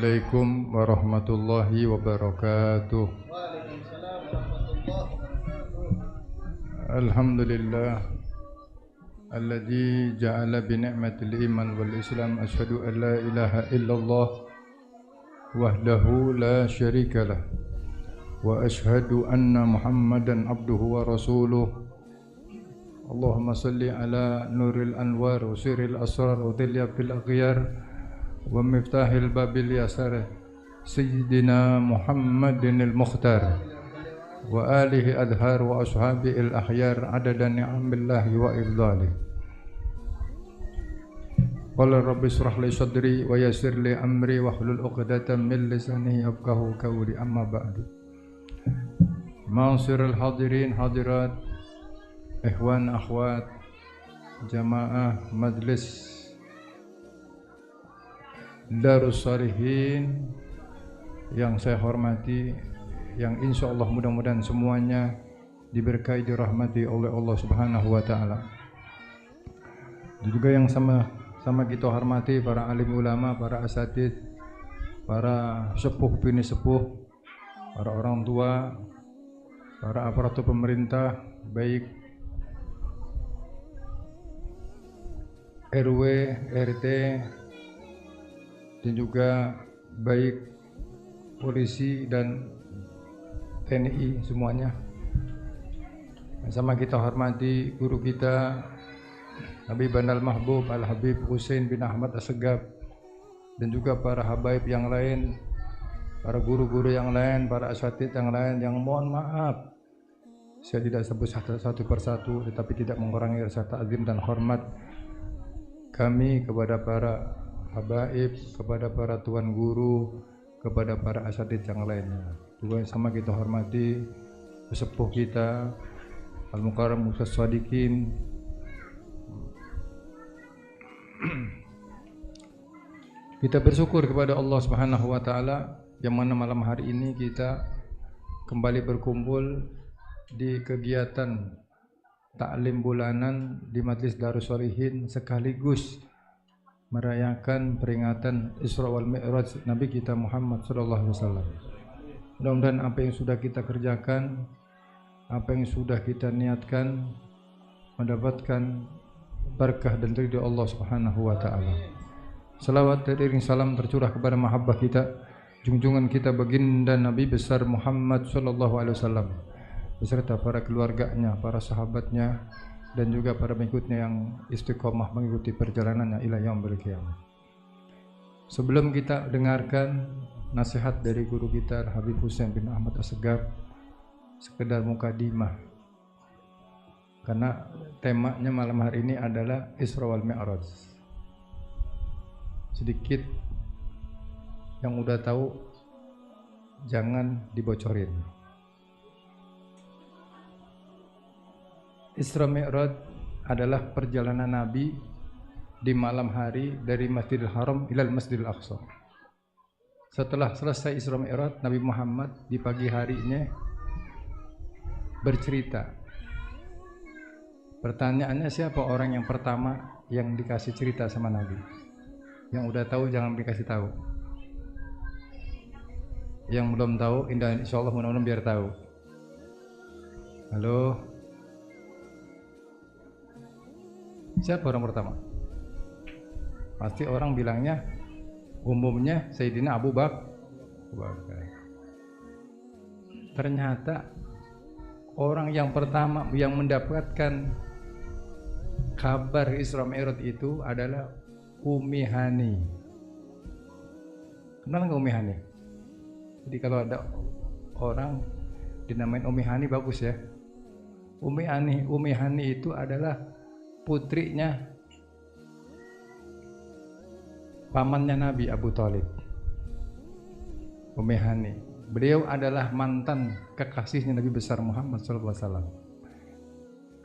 Assalamualaikum warahmatullahi wabarakatuh. Waalaikumsalam warahmatullahi wabarakatuh. Alhamdulillah alladzi ja'ala bi ni'matil iman wal islam asyhadu an la ilaha illallah wahdahu la syarikalah wa asyhadu anna Muhammadan abduhu wa rasuluh. Allahumma salli ala nuril anwar wa sirril asrar wa dhilya fil aghyar wa miftahil babil yasar sayyidina Muhammadin al-Mukhtar wa alihi adhar wa ashabihi al-akhyar adada ni'amillahi wa ifdalih. Qala rabbi shrah li sadri wa yassir li amri wa hlul 'uqdatam min lisani yafqahu qawli, amma ba'du. Ma'asyiral hadirin hadirat, ikhwan akhwat, jamaah majlis Darus Shalihin yang saya hormati, yang insya Allah mudah-mudahan semuanya diberkahi, dirahmati oleh Allah Subhanahu wa Ta'ala. Juga yang sama kita hormati para alim ulama, para asatidz, para sepuh bini sepuh, para orang tua, para aparatur pemerintah, baik RW, RT, dan juga baik polisi dan TNI semuanya. Sama kita hormati guru kita Habib Banal Mahbub Al-Habib Husain bin Ahmad As-Segaf, dan juga para habaib yang lain, para guru-guru yang lain, para asatidz yang lain, yang mohon maaf saya tidak sebut satu persatu, tetapi tidak mengurangi rasa ta'zim dan hormat kami kepada para habaib, kepada para tuan guru, kepada para asatidz yang lainnya. Juga sama kita hormati sesepuh kita Al-Mukarram Ustaz Shadiqin. Kita bersyukur kepada Allah Subhanahu wa Ta'ala yang mana malam hari ini kita kembali berkumpul di kegiatan taklim bulanan di Majlis Darus Shalihin, sekaligus merayakan peringatan Isra wal Mi'raj Nabi kita Muhammad sallallahu alaihi wasallam. Mudah-mudahan apa yang sudah kita kerjakan, apa yang sudah kita niatkan mendapatkan berkah dan ridha Allah Subhanahu wa Ta'ala. Salawat dan iring salam tercurah kepada mahabbah kita, junjungan kita baginda Nabi besar Muhammad sallallahu alaihi wasallam beserta para keluarganya, para sahabatnya, dan juga para pengikutnya yang istiqomah mengikuti perjalanannya ila yaumil qiyamah. Sebelum kita dengarkan nasihat dari guru kita Habib Husain bin Ahmad As-Segaf, sekedar mukadimah, karena temanya malam hari ini adalah Isra wal Mi'raj. Sedikit yang udah tahu jangan dibocorin. Isra Mi'raj adalah perjalanan Nabi di malam hari dari Masjidil Haram ilal Masjidil Aqsa. Setelah selesai Isra Mi'raj, Nabi Muhammad di pagi harinya bercerita. Pertanyaannya, siapa orang yang pertama yang dikasih cerita sama Nabi? Yang udah tahu jangan dikasih tahu. Yang belum tahu, insyaallah mudah-mudahan biar tahu. Halo? Siapa orang pertama? Pasti orang bilangnya umumnya Sayyidina Abu Bakar. Ternyata orang yang pertama yang mendapatkan kabar Isra Mi'raj itu adalah Ummi Hani. Kenal nggak Ummi Hani? Jadi kalau ada orang dinamain Ummi Hani bagus ya. Ummi Hani itu adalah putrinya pamannya Nabi Abu Thalib, Ummi Hani. Beliau adalah mantan kekasihnya Nabi besar Muhammad SAW.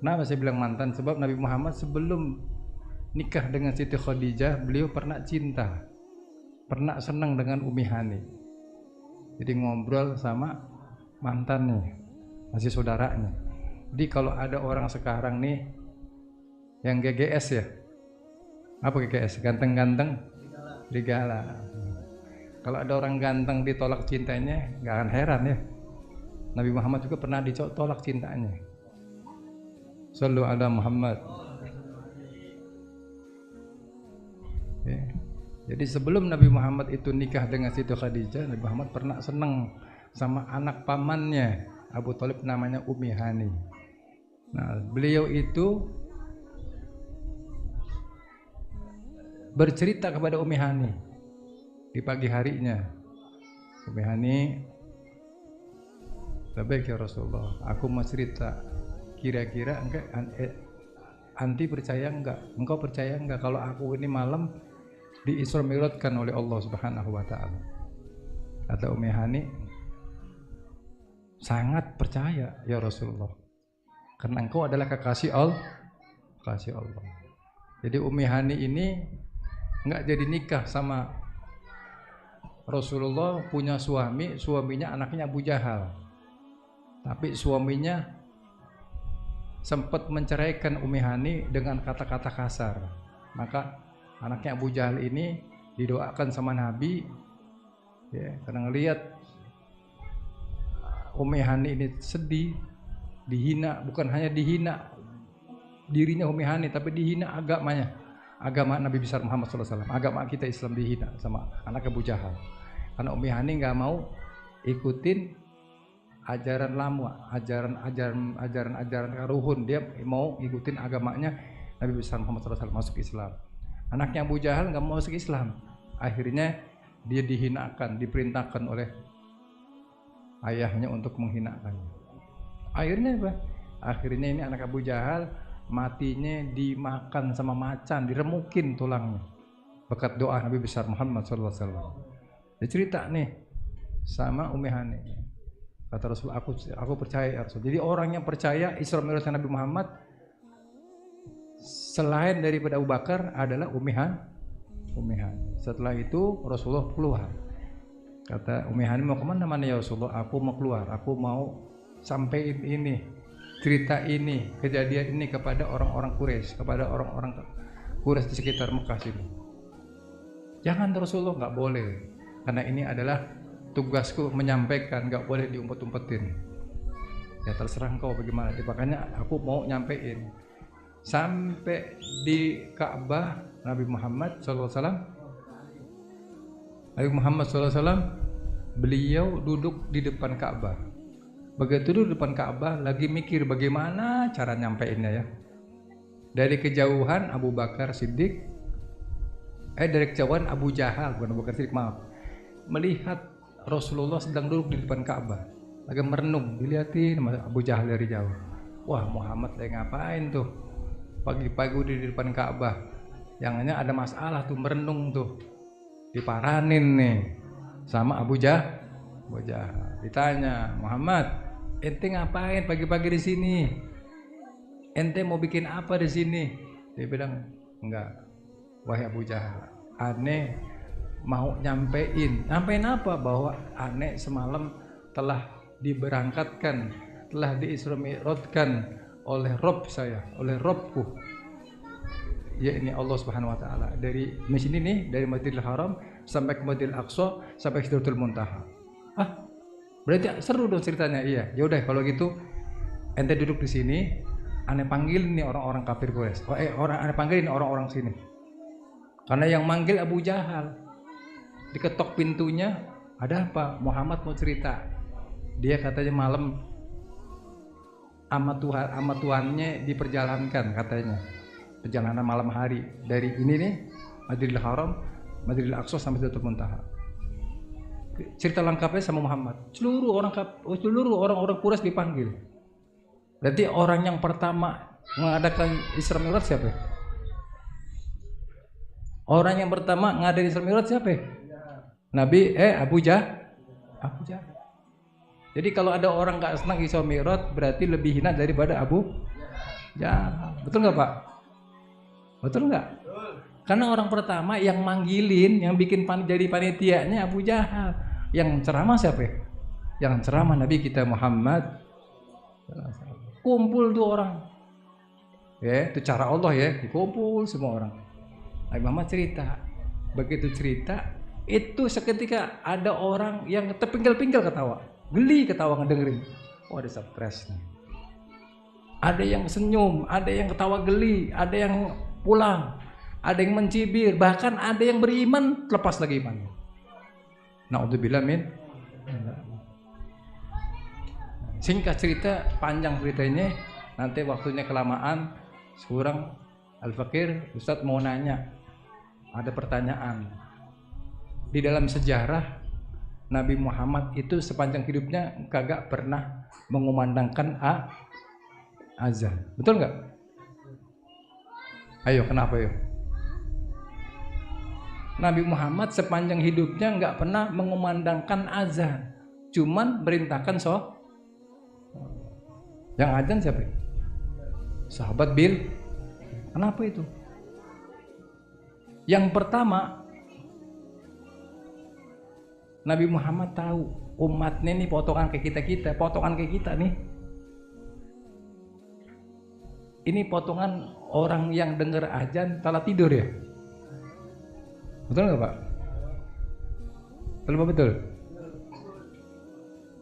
Kenapa saya bilang mantan? Sebab Nabi Muhammad sebelum nikah dengan Siti Khadijah, beliau pernah cinta, pernah senang dengan Ummi Hani. Jadi ngobrol sama mantannya, masih saudaranya. Jadi kalau ada orang sekarang nih yang GGS ya, apa GGS? Ganteng-ganteng, serigala. Kalau ada orang ganteng ditolak cintanya, nggak akan heran ya. Nabi Muhammad juga pernah ditolak cintanya. Sallu ala Muhammad. Ya. Jadi sebelum Nabi Muhammad itu nikah dengan Siti Khadijah, Nabi Muhammad pernah senang sama anak pamannya Abu Thalib namanya Ummi Hani. Nah, beliau itu bercerita kepada Ummi Hani di pagi harinya. Ummi Hani, "Baik ya Rasulullah, aku mau cerita. Kira-kira anti percaya enggak? Engkau percaya enggak kalau aku ini malam di-Isra Mi'rajkan oleh Allah Subhanahu wa taala?" Kata Ummi Hani, "Sangat percaya ya Rasulullah. Karena engkau adalah kekasih Allah." Jadi Ummi Hani ini enggak jadi nikah sama Rasulullah, punya suaminya anaknya Abu Jahal. Tapi suaminya sempat menceraikan Ummi Hani dengan kata-kata kasar. Maka anaknya Abu Jahal ini didoakan sama Nabi ya, karena ngelihat Ummi Hani ini sedih, dihina, bukan hanya dihina dirinya Ummi Hani, tapi dihina agamanya. Agama Nabi besar Muhammad SAW, agama kita Islam dihina sama anak Abu Jahal. Karena Ummi Hani nggak mau ikutin ajaran lama, ajaran ruhun, dia mau ikutin agamanya Nabi besar Muhammad SAW, masuk Islam. Anaknya Abu Jahal nggak mau masuk Islam, akhirnya dia dihinakan, diperintahkan oleh ayahnya untuk menghinakannya. Akhirnya apa? Akhirnya ini anak Abu Jahal matinya dimakan sama macan, diremukin tulangnya berkat doa Nabi besar Muhammad SAW. Dia cerita nih sama Ummi Hani, kata Rasul, aku percaya ya Rasul. Jadi orang yang percaya Isra Mi'raj Nabi Muhammad selain daripada Abu Bakar adalah Ummi Hani. Setelah itu Rasulullah keluar. Kata Ummi Hani, "Mau kemana ya Rasulullah? Aku mau keluar, aku mau sampaikan ini, cerita ini, kejadian ini kepada orang-orang Quraisy, kepada orang-orang Quraisy di sekitar Mekah sini." "Jangan Rasulullah, nggak boleh, karena ini adalah tugasku menyampaikan, nggak boleh diumpet-umpetin." "Ya terserah engkau bagaimana." Makanya aku mau nyampein. Sampai di Ka'bah Nabi Muhammad SAW, beliau duduk di depan Ka'bah. Begitu duduk di depan Ka'bah, lagi mikir bagaimana cara nyampeinnya ya. Dari kejauhan Abu Bakar Siddiq, dari kejauhan Abu Jahal, bukan Abu Bakar Siddiq, maaf, melihat Rasulullah sedang duduk di depan Ka'bah, lagi merenung, dilihatin sama Abu Jahal dari jauh. Wah, Muhammad lagi ngapain tuh? Pagi-pagi udah di depan Ka'bah. Yang hanya ada masalah tuh, merenung tuh. Diparanin nih sama Abu Jahal. Ditanya, "Muhammad, ente ngapain pagi-pagi di sini? Ente mau bikin apa di sini?" Dia bilang, "Enggak, wahai Abu Jahal, aneh mau nyampein apa? Bahwa aneh semalam telah diberangkatkan, telah di-Isra Mi'rajkan oleh Rob saya, oleh Robku, yakni Allah Subhanahu wa taala. Dari sini nih, dari Masjidil Haram sampai ke Masjidil Aqsa sampai Sidratul Muntaha." "Ah, berarti seru dong ceritanya." "Iya, ya udah kalau gitu ente duduk di sini, aneh panggil nih orang-orang kafir Quraisy. Aneh panggil nih orang-orang sini." Karena yang manggil Abu Jahal. Diketok pintunya, "Ada apa?" "Muhammad mau cerita. Dia katanya malam ama Tuhannya diperjalankan, katanya perjalanan malam hari dari ini nih, Masjidil Haram, Masjidil Aqsa sampai Sidratul Muntaha." Cerita lengkapnya sama Muhammad. Seluruh orang-orang Quraisy dipanggil. Berarti orang yang pertama mengadakan Isra Mi'raj siapa? Orang yang pertama ngadain Isra Mi'raj siapa? Nabi Abu Jahal. Jadi kalau ada orang nggak senang Isra Mi'raj, berarti lebih hina daripada Abu Jahal. Betul nggak Pak? Betul nggak? Karena orang pertama yang manggilin, yang bikin jadi panitianya Abu Jahal. Yang ceramah siapa? Yang ceramah Nabi kita Muhammad. Kumpul tuh orang. Ya, itu cara Allah ya, dikumpul semua orang. Nabi Muhammad cerita. Begitu cerita, Itu seketika ada orang yang terpinggal-pinggal ketawa, geli ketawa ngedengerin. Ada stres nih. Ada yang senyum, ada yang ketawa geli, ada yang pulang, ada yang mencibir, bahkan ada yang beriman lepas lagi imannya. Na'udzubillah min. Singkat cerita, panjang ceritanya, nanti waktunya kelamaan. Sekarang Al-Fakir, Ustadz mau nanya, ada pertanyaan. Di dalam sejarah Nabi Muhammad itu sepanjang hidupnya kagak pernah mengumandangkan azan, betul nggak? Ayo, kenapa yuk? Nabi Muhammad sepanjang hidupnya nggak pernah mengumandangkan azan, cuman merintahkan yang azan siapa? Sahabat Bil. Kenapa itu? Yang pertama, Nabi Muhammad tahu umatnya nih potongan kayak kita nih. Ini potongan orang yang dengar azan telah tidur ya? Betul nggak Pak? Betul.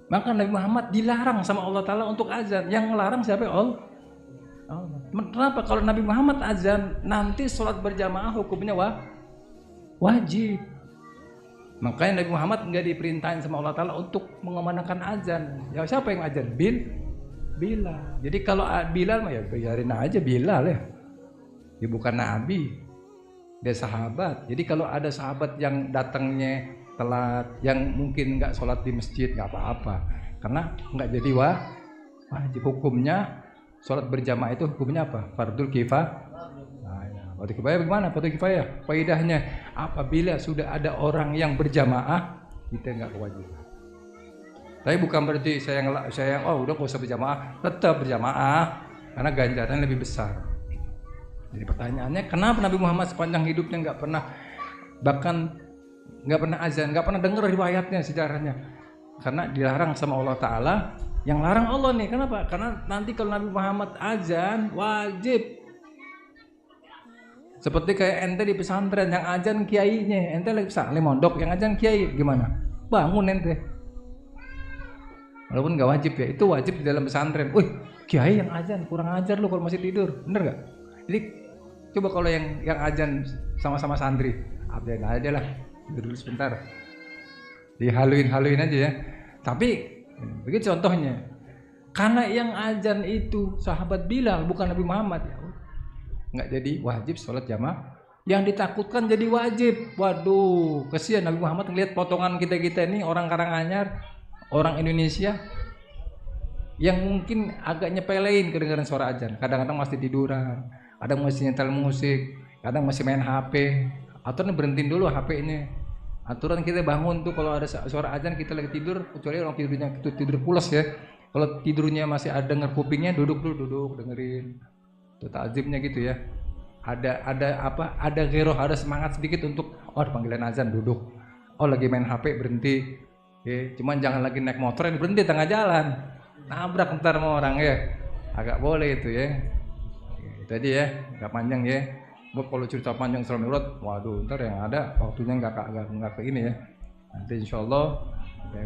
Maka Nabi Muhammad dilarang sama Allah Ta'ala untuk azan. Yang ngelarang siapa? Allah. Kenapa? Kalau Nabi Muhammad azan, nanti sholat berjamaah hukumnya wajib. Makanya Nabi Muhammad nggak diperintahin sama Allah Ta'ala untuk mengumandangkan azan. Ya siapa yang azan? Bilal. Jadi kalau Bilal mah ya biarin aja Bilal ya. Dia bukan nabi, dia sahabat. Jadi kalau ada sahabat yang datangnya telat, yang mungkin nggak sholat di masjid, nggak apa-apa, karena nggak jadi wajib. Hukumnya sholat berjamaah itu hukumnya apa? Fardul kifayah. Fardul kifayah bagaimana? Fardul kifayah faedahnya apabila sudah ada orang yang berjamaah, kita nggak kewajiban. Tapi bukan berarti saya udah gak usah berjamaah, tetap berjamaah karena ganjarannya lebih besar. Jadi pertanyaannya, kenapa Nabi Muhammad sepanjang hidupnya nggak pernah, bahkan nggak pernah azan, nggak pernah dengar riwayatnya, sejarahnya? Karena dilarang sama Allah Ta'ala. Yang larang Allah nih, kenapa? Karena nanti kalau Nabi Muhammad azan wajib. Seperti kayak ente di pesantren yang azan kiainya, ente lagi salim mondok, yang azan kiai gimana? Bangun ente. Walaupun nggak wajib ya, itu wajib di dalam pesantren. Wih, kiai yang azan, kurang ajar lu kalau masih tidur, bener nggak? Jadi coba kalau yang azan sama-sama santri, absen aja lah, tidur dulu sebentar, dihaluin aja ya. Tapi begitu contohnya, karena yang azan itu sahabat Bilal bukan Nabi Muhammad, ya nggak jadi wajib sholat jamaah. Yang ditakutkan jadi wajib. Waduh, kesian Nabi Muhammad ngelihat potongan kita ini orang Karanganyar, orang Indonesia yang mungkin agak nyepelein kedengaran suara azan. Kadang-kadang masih tiduran, kadang masih nyetel musik, kadang masih main HP. Aturan berhentiin dulu HP-nya. Aturan kita bangun tuh kalau ada suara azan kita lagi tidur, kecuali orang tidurnya tidur pulas ya. Kalau tidurnya masih ada denger kupingnya, duduk dengerin. Itu takzimnya gitu ya. Ada geroh, ada semangat sedikit untuk panggilan azan, duduk. Lagi main HP, berhenti. Cuman jangan lagi naik motor yang berhenti tengah jalan, nabrak ntar sama orang ya, agak boleh itu ya. Itu aja ya, nggak panjang ya. Kalau cerita panjang Isra Mi'raj, waduh ntar yang ada waktunya nggak ke ini ya. Nanti insyaallah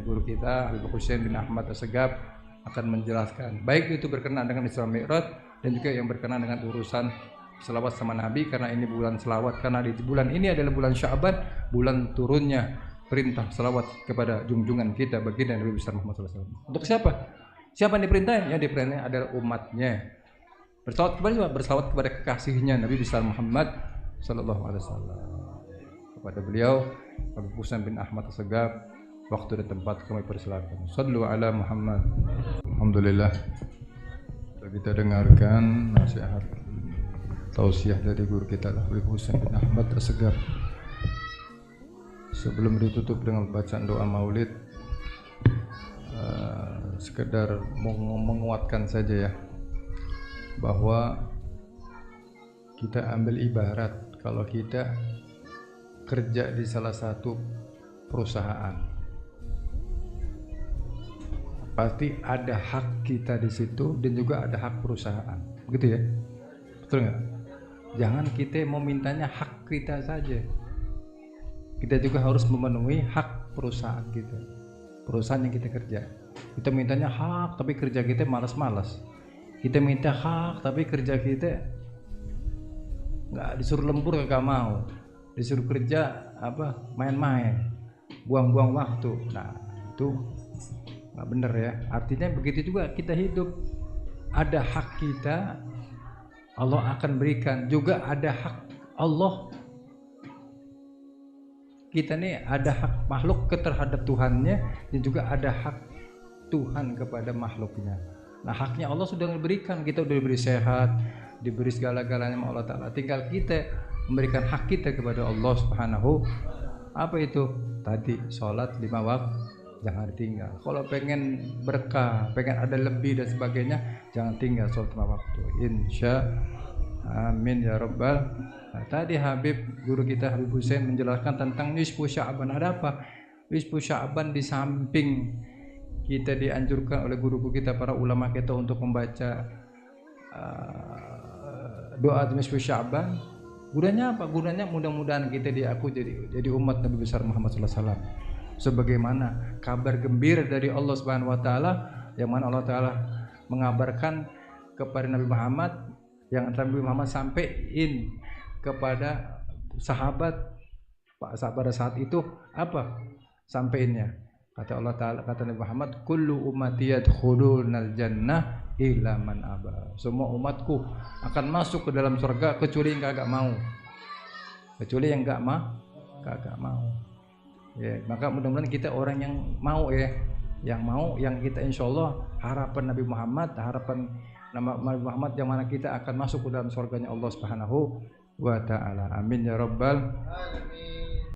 guru kita Habib Husain bin Ahmad Assegaf akan menjelaskan baik itu berkenaan dengan Isra Mi'raj dan juga yang berkenaan dengan urusan selawat sama Nabi, karena ini bulan selawat, karena di bulan ini adalah bulan Sya'ban, bulan turunnya perintah selawat kepada junjungan kita baginda Nabi besar Muhammad SAW. Untuk siapa? Siapa yang diperintahkan? Yang diperintahkan adalah umatnya. Berselawat kepada kekasihnya Nabi besar Muhammad SAW. Kepada beliau Habib Husain bin Ahmad Assegaf, waktu dan tempat kami persilakan. Sallu ala Muhammad. Alhamdulillah, kita dengarkan nasihat tausiah dari guru kita Habib Husain bin Ahmad Assegaf. Sebelum ditutup dengan bacaan doa maulid, sekedar menguatkan saja ya, bahwa kita ambil ibarat kalau kita kerja di salah satu perusahaan, pasti ada hak kita di situ dan juga ada hak perusahaan, begitu ya, betul nggak? Jangan kita mau mintanya hak kita saja. kita juga harus memenuhi hak perusahaan kita, perusahaan yang kita kerja. Kita mintanya hak tapi kerja kita malas-malas. Kita minta hak tapi kerja kita nggak, disuruh lembur nggak mau, disuruh kerja main-main, buang-buang waktu. Nah itu nggak bener ya. Artinya begitu juga kita hidup, ada hak kita, Allah akan berikan. Juga ada hak Allah, kita nih ada hak makhluk terhadap Tuhannya, dan juga ada hak Tuhan kepada makhluknya. Nah haknya Allah sudah diberikan, kita sudah diberi sehat, diberi segala-galanya sama Allah Ta'ala. Tinggal kita memberikan hak kita kepada Allah Subhanahu. Apa itu? Tadi sholat 5 waktu jangan tinggal. Kalau pengen berkah, pengen ada lebih dan sebagainya, jangan tinggal sholat 5 waktu. Insya amin ya rabbal. Nah, tadi Habib, guru kita Habib Hussein menjelaskan tentang nisfu Sya'ban. Ada apa? Nisfu Sya'ban, di samping kita dianjurkan oleh guru kita, para ulama kita untuk membaca doa nisfu Sya'ban. Gunanya apa? Gunanya mudah-mudahan kita diakui jadi umat Nabi besar Muhammad SAW. Sebagaimana kabar gembira dari Allah Subhanahu wa taala, yang mana Allah taala mengabarkan kepada Nabi Muhammad, yang Nabi Muhammad sampaikan kepada sahabat pada saat itu apa sampainya? Kata Allah taala, kata Nabi Muhammad, kullu ummati yadkhulunal jannah illa man aba. Semua umatku akan masuk ke dalam surga kecuali yang kagak mau. Kecuali yang kagak mau. Ya, maka mudah-mudahan kita orang yang mau ya, yang mau, yang kita insyaallah harapan Nabi Muhammad, harapan Nabi Muhammad yang mana kita akan masuk ke dalam surganya Allah Subhanahu wa taala. Amin ya rabbal alamin.